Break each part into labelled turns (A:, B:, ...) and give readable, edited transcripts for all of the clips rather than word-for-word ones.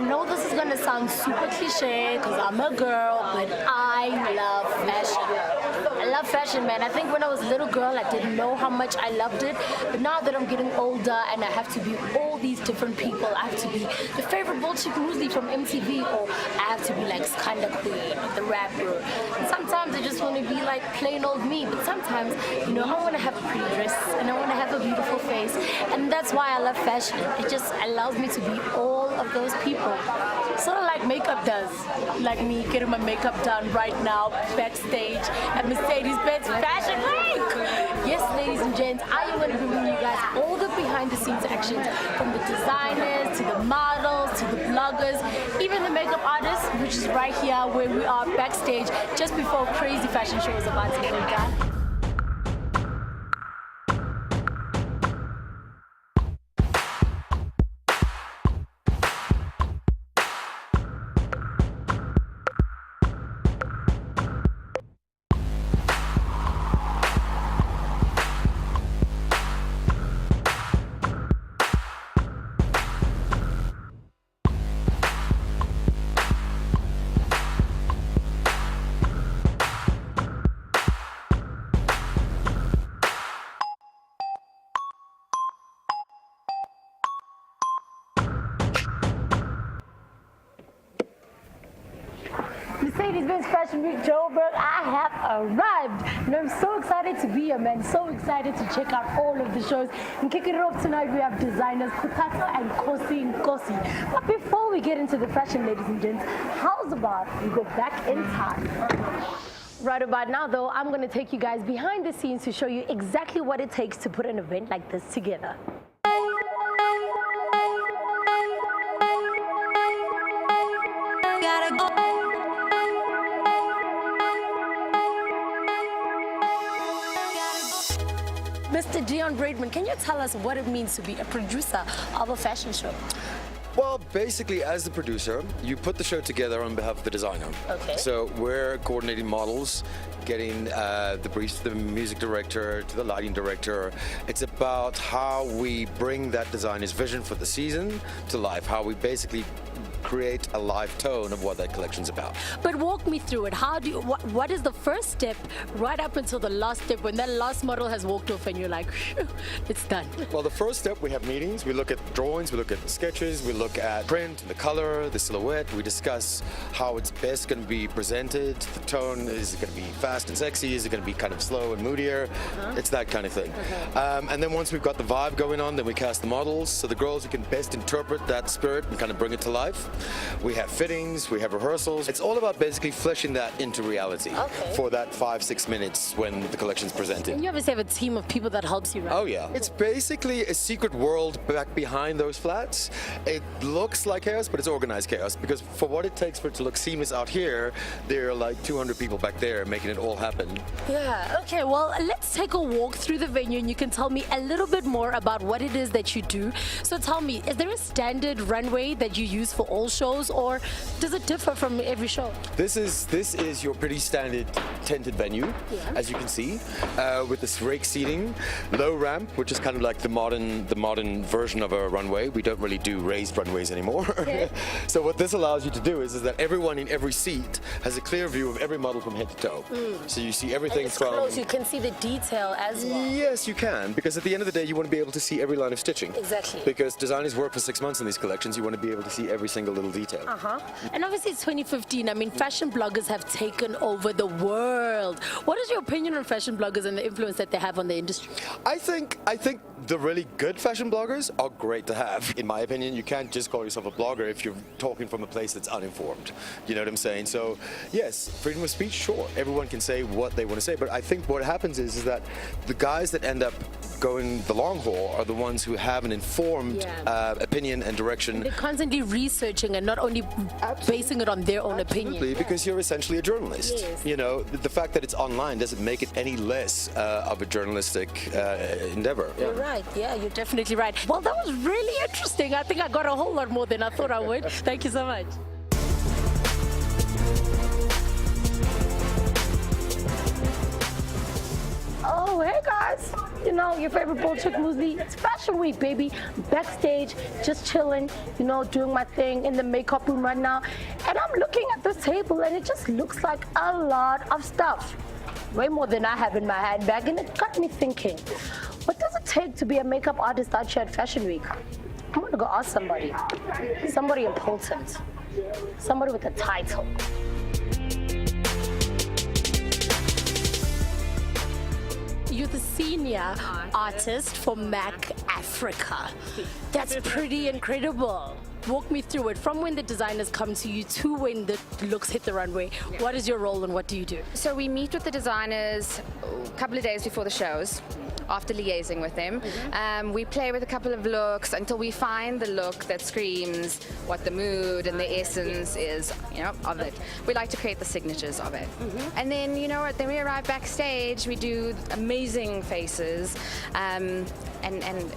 A: know this is gonna sound super cliche because I'm a girl, but I love fashion. I love fashion, man. I think when I was a little girl, I didn't know how much I loved it, but now that I'm getting older and I have to be all these different people, I have to be the favorite bull chick Muesli from MTV, or I have to be like Skanda Queen, the rapper. And sometimes I just want to be like plain old me, but sometimes, you know, I want to have a pretty dress and I want to have a beautiful face, and that's why I love fashion. It just allows me to be all of those people. Sort of like makeup does. Like me getting my makeup done right now backstage at Mercedes-Benz Fashion Week. Yes, ladies and gents, I am going to be bringing you guys all the behind-the-scenes actions, from the designers to the models to the bloggers, even the makeup artists, which is right here where we are backstage just before crazy fashion show is about to get done. Mercedes-Benz Fashion Week Joburg, I have arrived, and I'm so excited to be here, man. So excited to check out all of the shows. And kicking it off tonight, we have designers Kutata and Kosi. But before we get into the fashion, ladies and gents, how's about we go back in time? Right about now, though, I'm going to take you guys behind the scenes to show you exactly what it takes to put an event like this together. Gotta go. Mr. Dion Braidman, can you tell us what it means to be a producer of a fashion show?
B: Well, basically, as the producer, you put the show together on behalf of the designer.
A: Okay.
B: So we're coordinating models, getting the briefs to the music director, to the lighting director. It's about how we bring that designer's vision for the season to life, how we basically create a live tone of what that collection's about.
A: But walk me through it. How do you, what is the first step right up until the last step when that last model has walked off and you're like, it's done?
B: Well, the first step, we have meetings. We look at drawings, we look at sketches, we look at print, the color, the silhouette. We discuss how it's best going to be presented. The tone, is it going to be fast and sexy? Is it going to be kind of slow and moodier? It's that kind of thing. And then once we've got the vibe going on, then we cast the models. So the girls who can best interpret that spirit and kind of bring it to life. We have fittings, we have rehearsals. It's all about basically fleshing that into reality for that 5-6 minutes when the collection's presented.
A: And you obviously have a team of people that helps you, right?
B: Oh yeah. It's basically a secret world back behind those flats. It looks like chaos, but it's organized chaos, because for what it takes for it to look seamless out here, there are like 200 people back there making it all happen.
A: Yeah, okay, well, let's take a walk through the venue and you can tell me a little bit more about what it is that you do. So tell me, is there a standard runway that you use for all shows, or does it differ from every show?
B: This is your pretty standard tented venue, as you can see, with this rake seating, low ramp, which is kind of like the modern version of a runway. We don't really do raised runways anymore. Okay. So what this allows you to do is that everyone in every seat has a clear view of every model from head to toe. So you see everything
A: and it's
B: from...
A: close, you can see the detail as well.
B: Yes, you can, because at the end of the day, you want to be able to see every line of stitching.
A: Exactly.
B: Because designers work for 6 months in these collections, you want to be able to see every single little detail.
A: And obviously it's 2015. I mean, fashion bloggers have taken over the world. What is your opinion on fashion bloggers and the influence that they have on the industry?
B: I think the really good fashion bloggers are great to have. In my opinion, you can't just call yourself a blogger if you're talking from a place that's uninformed. You know what I'm saying? So yes, freedom of speech, sure. Everyone can say what they want to say, but I think what happens is that the guys that end up going the long haul are the ones who have an informed opinion and direction.
A: And they're constantly researching and not only basing it on their own opinion.
B: Because you're essentially a journalist.
A: Yes.
B: You know, the fact that it's online doesn't make it any less of a journalistic endeavor.
A: You're right. Yeah, you're definitely right. Well, that was really interesting. I think I got a whole lot more than I thought I would. Thank you so much. Oh, hey guys. You know, your favorite bull chick Muesli. It's Fashion Week, baby. Backstage, just chilling, doing my thing in the makeup room right now. And I'm looking at this table and it just looks like a lot of stuff. Way more than I have in my handbag, and it got me thinking, what does it take to be a makeup artist out here at Fashion Week? I'm gonna go ask somebody important, somebody with a title. You're the senior artist for MAC Africa. That's pretty incredible. Walk me through it. From when the designers come to you to when the looks hit the runway, what is your role and what do you do?
C: So we meet with the designers a couple of days before the shows. After liaising with them, we play with a couple of looks until we find the look that screams what the mood and the essence is, of it. We like to create the signatures of it. And then, then we arrive backstage, we do amazing faces, and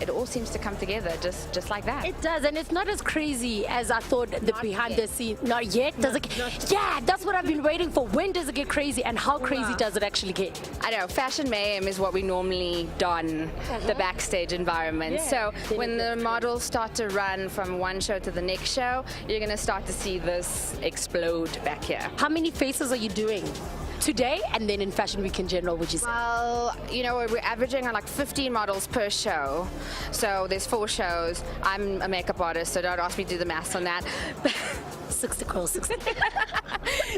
C: it all seems to come together just like that.
A: It does, and it's not as crazy as I thought the behind the scenes. Not yet? Does it? Yeah, that's what I've been waiting for. When does it get crazy, and how crazy does it actually get?
C: I know, Fashion Mayhem is what we normally don the backstage environment. So when the models start to run from one show to the next show, you're going to start to see this explode back here.
A: How many faces are you doing today and then in Fashion Week in general, would you say?
C: Well, we're averaging on like 15 models per show. So there's 4 shows. I'm a makeup artist, so don't ask me to do the maths on that.
A: 60 girls, 60.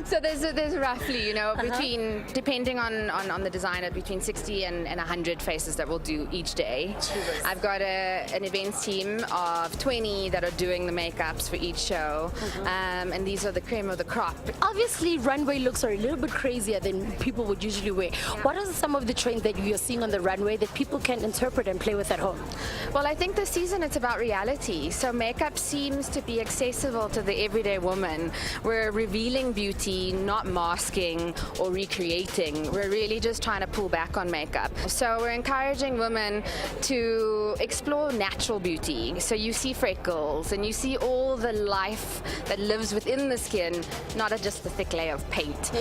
C: So there's roughly, between, depending on the designer, between 60 and 100 faces that we'll do each day.
A: Jesus.
C: I've got an events team of 20 that are doing the makeups for each show, and these are the cream of the crop.
A: Obviously, runway looks are a little bit crazier than people would usually wear. What are some of the trends that you're seeing on the runway that people can interpret and play with at home?
C: Well, I think this season it's about reality. So makeup seems to be accessible to the everyday woman. We're revealing beauty, not masking or recreating. We're really just trying to pull back on makeup. So we're encouraging women to explore natural beauty. So you see freckles and you see all the life that lives within the skin, not just the thick layer of paint.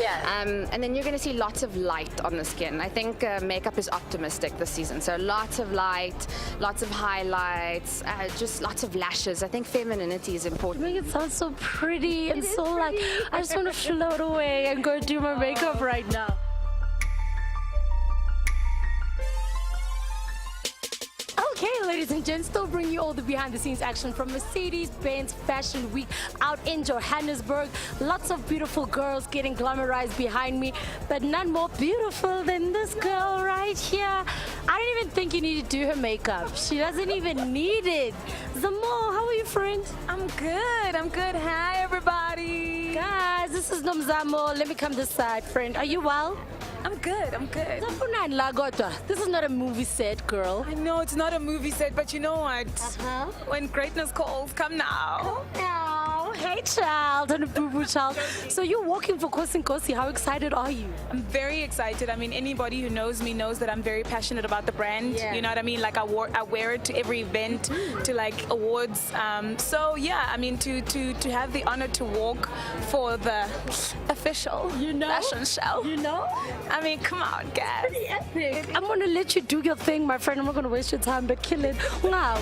C: And then you're going to see lots of light on the skin. I think makeup is optimistic this season. So lots of light, lots of highlights, just lots of lashes. I think femininity is important.
A: You make it sound so pretty and so like, I just want to float away and go do my makeup right now. Okay, ladies and gents, still bring you all the behind-the-scenes action from Mercedes-Benz Fashion Week out in Johannesburg. Lots of beautiful girls getting glamorized behind me, but none more beautiful than this girl right here. I don't even think you need to do her makeup. She doesn't even need it. Zamo, how are you, friend?
D: I'm good. Hi, everybody.
A: Guys, this is Nomzamo. Let me come this side, friend. Are you well?
D: I'm good.
A: This is not a movie set, girl.
D: I know it's not a movie set, but you know what? When greatness calls, come now.
A: Come now. Hey, child, and a boo-boo child. So you're walking for Kosi Nkosi. How excited are you?
D: I'm very excited. I mean, anybody who knows me knows that I'm very passionate about the brand.
A: Yeah.
D: You know what I mean? Like I wear it to every event, to like awards. So yeah, I mean, to have the honor to walk for the official fashion show. I mean, come on, guys.
A: Pretty epic. I'm gonna let you do your thing, my friend. I'm not gonna waste your time, but kill it. Wow.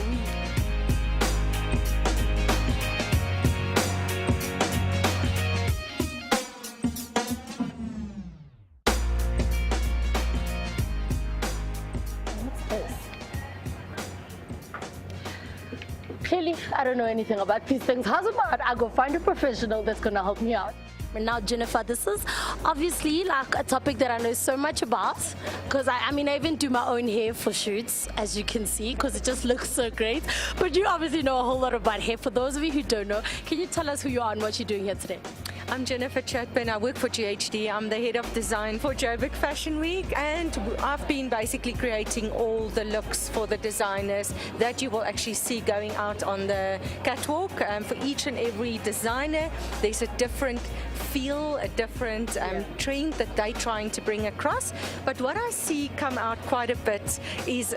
A: Clearly, I don't know anything about these things. How's about I go find a professional that's gonna help me out? And now, Jennifer, this is obviously like a topic that I know so much about because I even do my own hair for shoots, as you can see, because it just looks so great. But you obviously know a whole lot about hair. For those of you who don't know, can you tell us who you are and what you're doing here today?
E: I'm Jennifer Chapman. I work for GHD. I'm the head of design for Joburg Fashion Week, and I've been basically creating all the looks for the designers that you will actually see going out on the catwalk. For each and every designer, there's a different feel, a different trend that they're trying to bring across. But what I see come out quite a bit is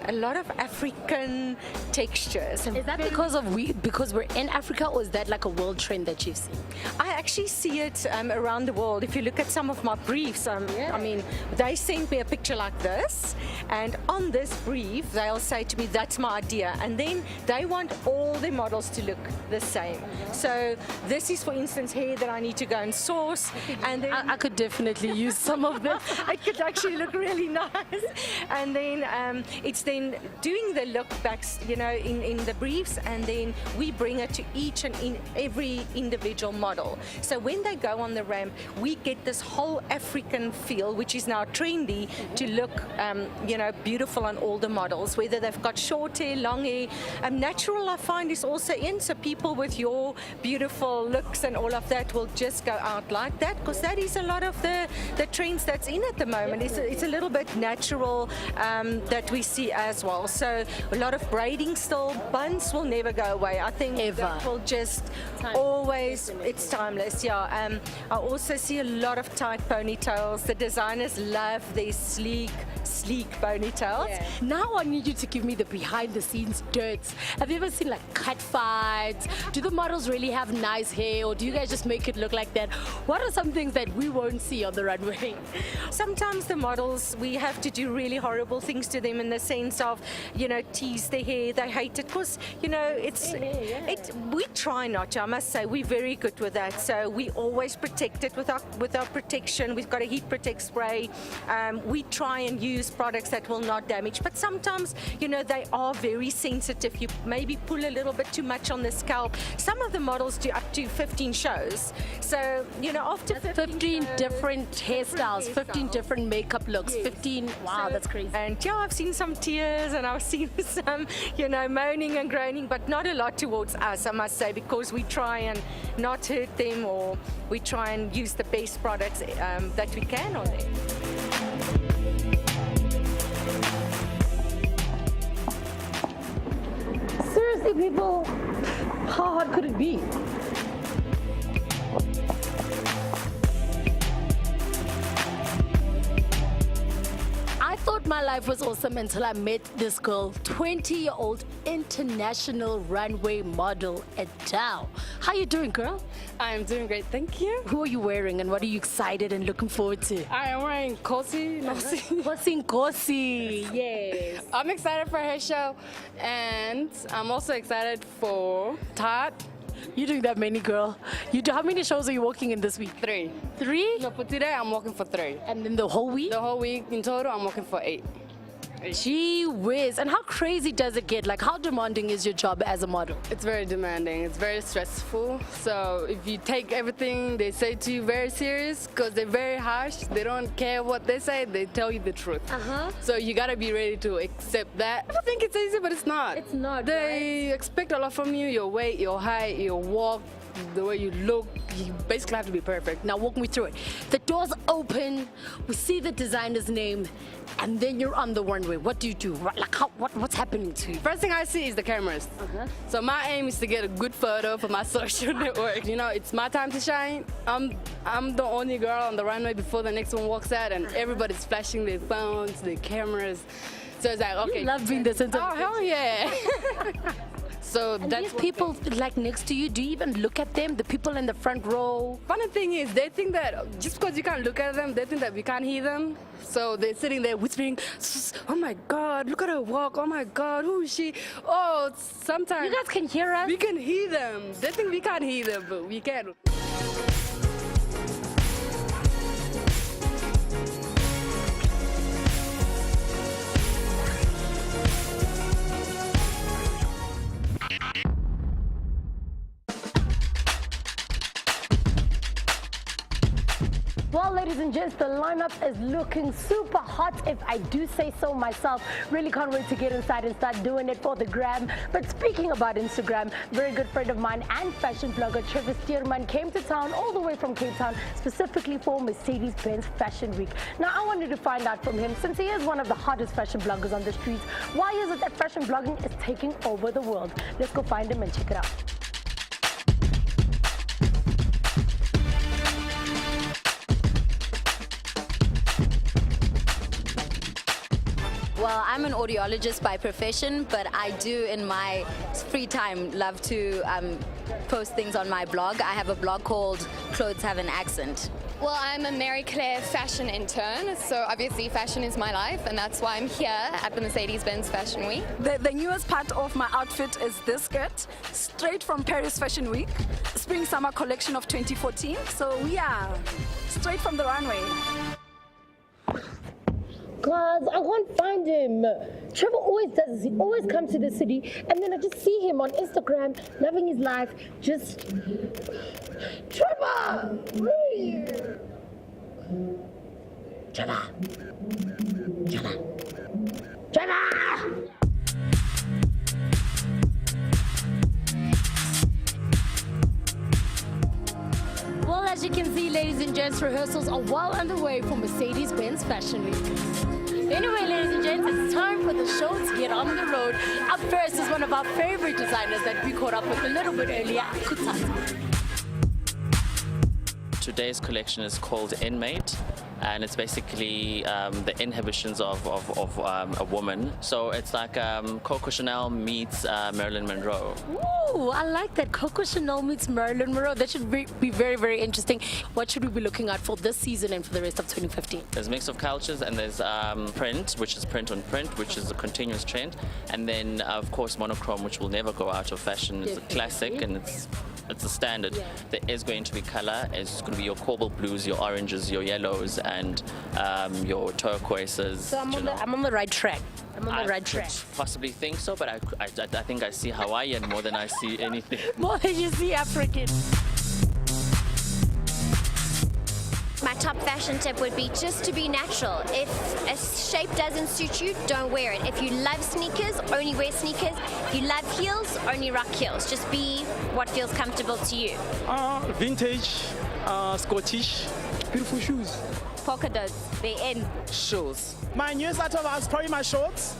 E: a lot of African textures.
A: Is that because we're in Africa, or is that like a world trend that you've seen?
E: I actually actually see it around the world. If you look at some of my briefs, I mean, they send me a picture like this, and on this brief, they'll say to me, that's my idea. And then they want all their models to look the same. So this is, for instance, hair that I need to go and source. And then
A: I could definitely use some of this.
E: it could actually look really nice. And then it's then doing the look backs, you know, in the briefs, and then we bring it to each and every individual model. So when they go on the ramp, we get this whole African feel, which is now trendy, to look, you know, beautiful on all the models, whether they've got short hair, long hair. Natural, I find, is also in, so people with your beautiful looks and all of that will just go out like that, because that is a lot of the trends that's in at the moment. It's a little bit natural that we see as well. So a lot of braiding still. Buns will never go away. I think that will just always, it's timeless, yeah. I also see a lot of tight ponytails. The designers love these sleek ponytails.
A: Yeah. Now I need you to give me the behind the scenes dirt. Have you ever seen like cut fights? Do the models really have nice hair, or do you guys just make it look like that? What are some things that we won't see on the runway?
E: Sometimes the models, we have to do really horrible things to them in the sense of, you know, tease their hair. They hate it because, you know, we try not to. I must say, we're very good with that. So we always protect it with our protection. We've got a heat protect spray. We try and use products that will not damage. But sometimes, you know, they are very sensitive. You maybe pull a little bit too much on the scalp. Some of the models do up to 15 shows. So, you know, after
A: 15 different hairstyles, 15 different makeup looks, 15, wow, that's crazy.
E: And yeah, I've seen some tears and I've seen some, you know, moaning and groaning, but not a lot towards us, I must say, because we try and not hurt them, or we try and use the best products that we can on them.
A: Seriously, people, how hard could it be? I thought my life was awesome until I met this girl, 20-year-old international runway model, Adele. How you doing, girl?
F: I'm doing great, thank you.
A: Who are you wearing and what are you excited and looking forward to?
F: I am wearing Kosi.
A: Kosi, yes.
F: I'm excited for her show, and I'm also excited for Todd.
A: You're doing that many, girl. How many shows are you working in this week?
F: 3.
A: 3?
F: No, for today I'm working for 3.
A: And then the whole week?
F: The whole week in total I'm working for 8.
A: Gee whiz. And how crazy does it get? Like, how demanding is your job as a model?
F: It's very demanding. It's very stressful. So if you take everything they say to you very serious, because they're very harsh, they don't care what they say, they tell you the truth. So you gotta be ready to accept that. I think it's easy, but it's not.
A: It's not,
F: They expect a lot from you, your weight, your height, your walk, the way you look. You basically have to be perfect.
A: Now walk me through it. The doors open, we see the designer's name, and then you're on the runway. What do you do? Like, what's happening to you?
F: First thing I see is the cameras. So my aim is to get a good photo for my social network. You know, it's my time to shine. I'm the only girl on the runway before the next one walks out, and everybody's flashing their phones, their cameras. So it's like, okay.
A: You love being the center.
F: Oh, hell yeah. So
A: And
F: that's
A: these people like next to you, do you even look at them? The people in the front row?
F: Funny thing is, they think that just because you can't look at them, they think that we can't hear them. So they're sitting there whispering, oh my God, look at her walk. Oh my God, who is she? Oh, sometimes
A: You guys can hear us?
F: we can hear them. They think we can't hear them, but we can.
A: Well, ladies and gents, the lineup is looking super hot, if I do say so myself. Really can't wait to get inside and start doing it for the gram. But speaking about Instagram, very good friend of mine and fashion blogger Trevor Stearman came to town all the way from Cape Town, specifically for Mercedes-Benz Fashion Week. Now, I wanted to find out from him, since he is one of the hottest fashion bloggers on the streets, why is it that fashion blogging is taking over the world? Let's go find him and check it out.
G: Well, I'm an audiologist by profession, but I do in my free time love to post things on my blog. I have a blog called Clothes Have an Accent.
H: Well, I'm a Mary Claire fashion intern, so obviously fashion is my life, and that's why I'm here at the Mercedes-Benz Fashion Week.
D: The newest part of my outfit is this skirt, straight from Paris Fashion Week, Spring Summer Collection of 2014. So yeah, straight from the runway.
A: Cause I can't find him. Trevor always does this. He always comes to the city, and then I just see him on Instagram, loving his life. Just Trevor, where are you? Trevor, Trevor, Trevor. Well, as you can see, ladies and gents, rehearsals are well underway for Mercedes-Benz Fashion Week. Anyway, ladies and gents, it's time for the show to get on the road. Up first is one of our favorite designers that we caught up with a little bit earlier, Kutata.
I: Today's collection is called Inmate, and it's basically the inhibitions of a woman. So it's like Coco Chanel meets Marilyn Monroe.
A: Ooh, I like that. Coco Chanel meets Marilyn Monroe. That should be very, very interesting. What should we be looking at for this season and for the rest of 2015?
I: There's a mix of cultures, and there's print, which is print on print, which is a continuous trend. And then, of course, monochrome, which will never go out of fashion. It's a classic, and it's a standard.
A: Yeah.
I: There is going to be color. It's going to be your cobalt blues, your oranges, your yellows, and your turquoises.
A: So I'm on the right track. I'm on the right track.
I: Possibly think so, but I think I see Hawaiian more than I see anything.
A: More than you see African.
J: My top fashion tip would be just to be natural. If a shape doesn't suit you, don't wear it. If you love sneakers, only wear sneakers. If you love heels, only rock heels. Just be what feels comfortable to you.
K: Vintage, Scottish, beautiful shoes.
G: Polka dots, they in.
K: Shoes. My newest item was probably my shorts.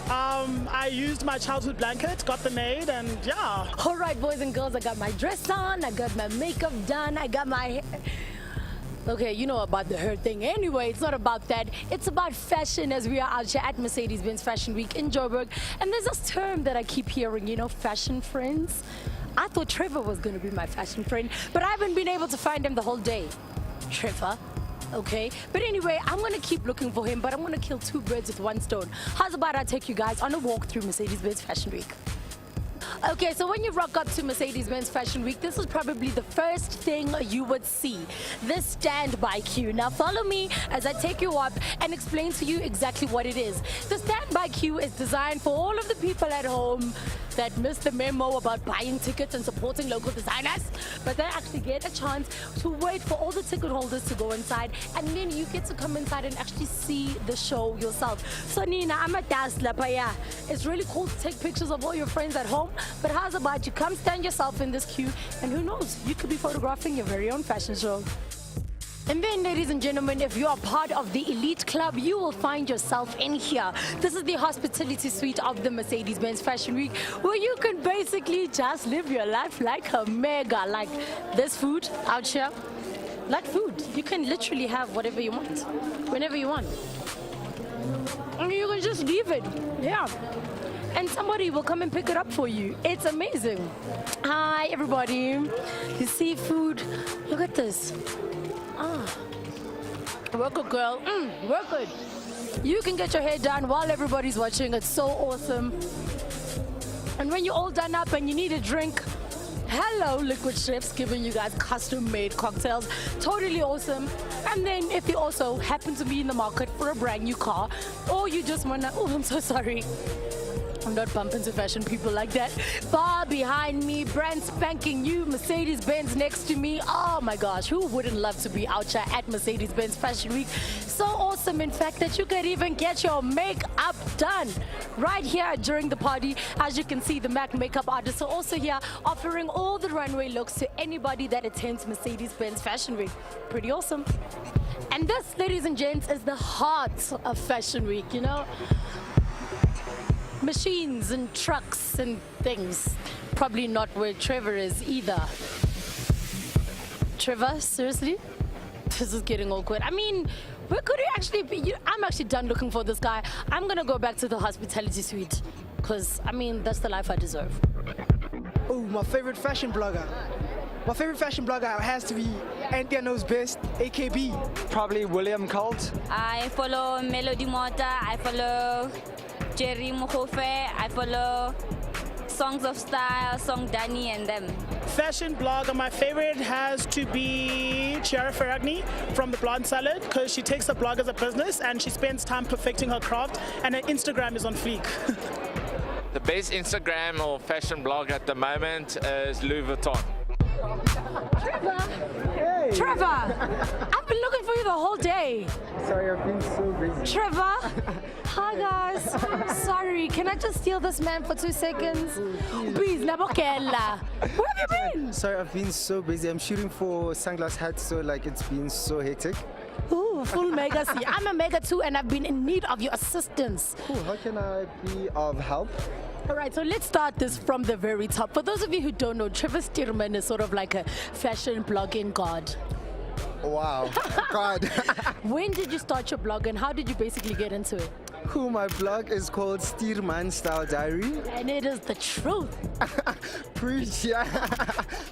K: I used my childhood blanket, got them made, and yeah.
A: All right, boys and girls, I got my dress on, I got my makeup done, I got my hair. Okay, you know about the hair thing. Anyway, it's not about that. It's about fashion as we are out here at Mercedes-Benz Fashion Week in Joburg. And there's this term that I keep hearing, fashion friends. I thought Trevor was going to be my fashion friend, but I haven't been able to find him the whole day. Trevor. Okay, but anyway, I'm gonna keep looking for him, but I'm gonna kill two birds with one stone. How's about I take you guys on a walk through Mercedes-Benz Fashion Week? Okay, so when you rock up to Mercedes-Benz Fashion Week, this is probably the first thing you would see, this standby queue. Now follow me as I take you up and explain to you exactly what it is. The standby queue is designed for all of the people at home that missed the memo about buying tickets and supporting local designers, but they actually get a chance to wait for all the ticket holders to go inside, and then you get to come inside and actually see the show yourself. So Nina, I'm a dazzler, but yeah, it's really cool to take pictures of all your friends at home, but how's about you come stand yourself in this queue, and who knows, you could be photographing your very own fashion show. And then, ladies and gentlemen, if you are part of the elite club, you will find yourself in here. This is the hospitality suite of the Mercedes-Benz Fashion Week, where you can basically just live your life like a mega. Like this food out here, like food. You can literally have whatever you want, whenever you want. And you can just leave it, yeah. And somebody will come and pick it up for you. It's amazing. Hi, everybody. You see food. Look at this. Work good, girl. Work good. You can get your hair done while everybody's watching. It's so awesome. And when you're all done up and you need a drink, hello, Liquid Chefs giving you guys custom-made cocktails. Totally awesome. And then if you also happen to be in the market for a brand new car, or you just wanna, oh, I'm so sorry. I'm not bumping to fashion people like that. Far behind me, brand spanking new Mercedes-Benz next to me. Oh my gosh, who wouldn't love to be out here at Mercedes-Benz Fashion Week? So awesome, in fact, that you can even get your makeup done right here during the party. As you can see, the MAC makeup artists are also here offering all the runway looks to anybody that attends Mercedes-Benz Fashion Week. Pretty awesome. And this, ladies and gents, is the heart of Fashion Week, Machines and trucks and things. Probably not where Trevor is either. Trevor, seriously? This is getting awkward. I mean, where could he actually be? I'm actually done looking for this guy. I'm gonna go back to the hospitality suite. Because, I mean, that's the life I deserve.
L: Oh, my favorite fashion blogger. My favorite fashion blogger has to be Anthea Knows Best, AKB.
M: Probably William Colt.
N: I follow Melody Mota, I follow Jerry Mokofe, I follow Songs of Style, Song Danny and them.
K: Fashion blogger, my favorite has to be Chiara Ferragni from The Blonde Salad, because she takes the blog as a business and she spends time perfecting her craft, and her Instagram is on fleek.
O: The best Instagram or fashion blog at the moment is Louis Vuitton.
A: Trevor! Hey. Trevor! I've been looking for you the whole day.
M: Sorry, I've been so busy.
A: Trevor! Hi guys. Sorry, can I just steal this man for 2 seconds? Please, Nabokella. Where have you been?
M: Sorry, I've been so busy. I'm shooting for Sunglass Hats, so like it's been so hectic.
A: Ooh, full mega. See, I'm a mega too, and I've been in need of your assistance.
M: Cool. How can I be of help?
A: All right, so let's start this from the very top. For those of you who don't know, Trevor Stearman is sort of like a fashion blogging god.
M: Wow, God.
A: When did you start your blog and how did you basically get into it?
M: Cool, my blog is called Stearman Style Diary.
A: And it is the truth.
M: Preach, yeah.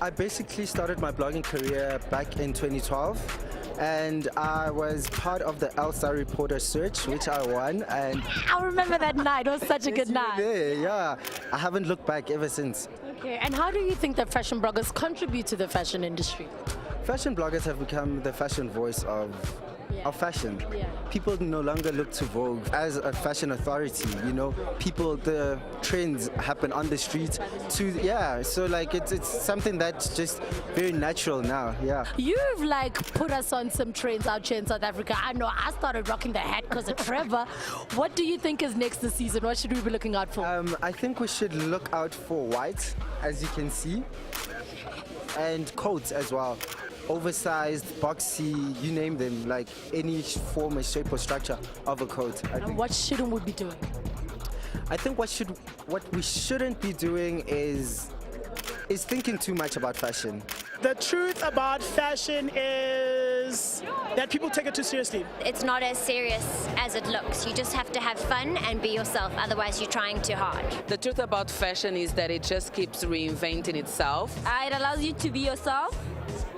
M: I basically started my blogging career back in 2012. And I was part of the All-Star Reporter search, which I won. And
A: I remember that night. It was such a good night.
M: Yeah, I haven't looked back ever since.
A: Okay, and how do you think that fashion bloggers contribute to the fashion industry?
M: Fashion bloggers have become the fashion voice of fashion.
A: Yeah.
M: People no longer look to Vogue as a fashion authority, you know. The trends happen on the street so like it's something that's just very natural now, yeah.
A: You've like put us on some trends out here in South Africa. I know I started rocking the hat because of Trevor. What do you think is next this season? What should we be looking out for?
M: I think we should look out for white, as you can see, and coats as well. Oversized, boxy, you name them, like any form or shape or structure of a coat.
A: And what shouldn't we be doing?
M: I think what we shouldn't be doing is thinking too much about fashion.
K: The truth about fashion is that people take it too seriously.
J: It's not as serious as it looks. You just have to have fun and be yourself, otherwise you're trying too hard.
P: The truth about fashion is that it just keeps reinventing itself.
N: It allows you to be yourself,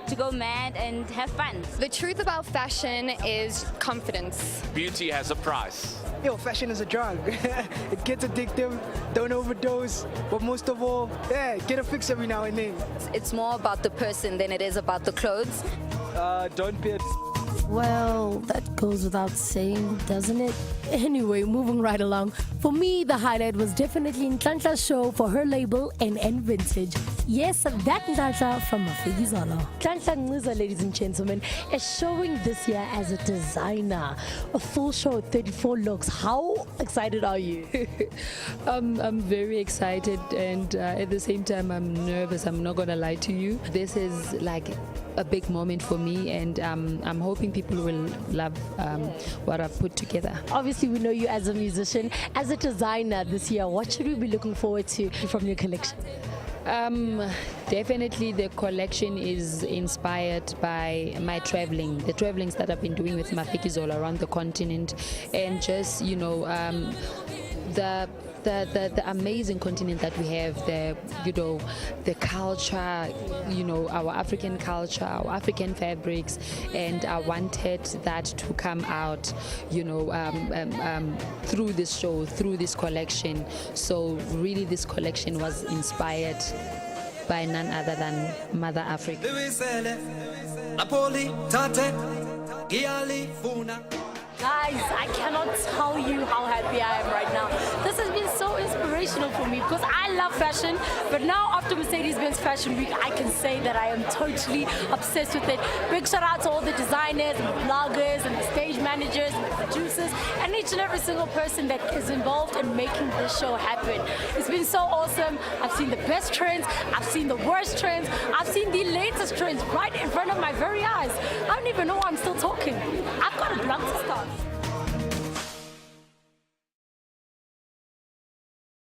N: to go mad and have fun.
H: The truth about fashion is confidence.
O: Beauty has a price.
L: Yo, fashion is a drug. It gets addictive, don't overdose, but most of all, get a fix every now and then.
G: It's more about the person than it is about the clothes.
M: Don't be a
A: Well, that goes without saying, doesn't it? Anyway, moving right along. For me, the highlight was definitely Nhlanhla's show for her label NN Vintage. Yes, that Nhlanhla from Mafekizolo. Nhlanhla Nziza, ladies and gentlemen, is showing this year as a designer. A full show, 34 looks. How excited are you?
Q: I'm very excited, and at the same time I'm nervous. I'm not gonna lie to you. This is like a big moment for me, and I'm hoping people will love what I've put together.
A: Obviously, we know you as a musician. As a designer this year, what should we be looking forward to from your collection?
Q: Definitely the collection is inspired by my traveling, the travelings that I've been doing with Mafekizolo around the continent, and just, you know, the amazing continent that we have, the culture, you know, our African culture, our African fabrics, and I wanted that to come out, you know, through this show, through this collection. So really this collection was inspired by none other than Mother Africa.
A: Guys, I cannot tell you how happy I am right now. This has been so inspirational for me because I love fashion, but now after Mercedes-Benz Fashion Week, I can say that I am totally obsessed with it. Big shout out to all the designers and the bloggers and the stage managers and the producers and each and every single person that is involved in making this show happen. It's been so awesome. I've seen the best trends, I've seen the worst trends, I've seen the latest trends right in front of my very eyes. I don't even know why I'm still talking. I've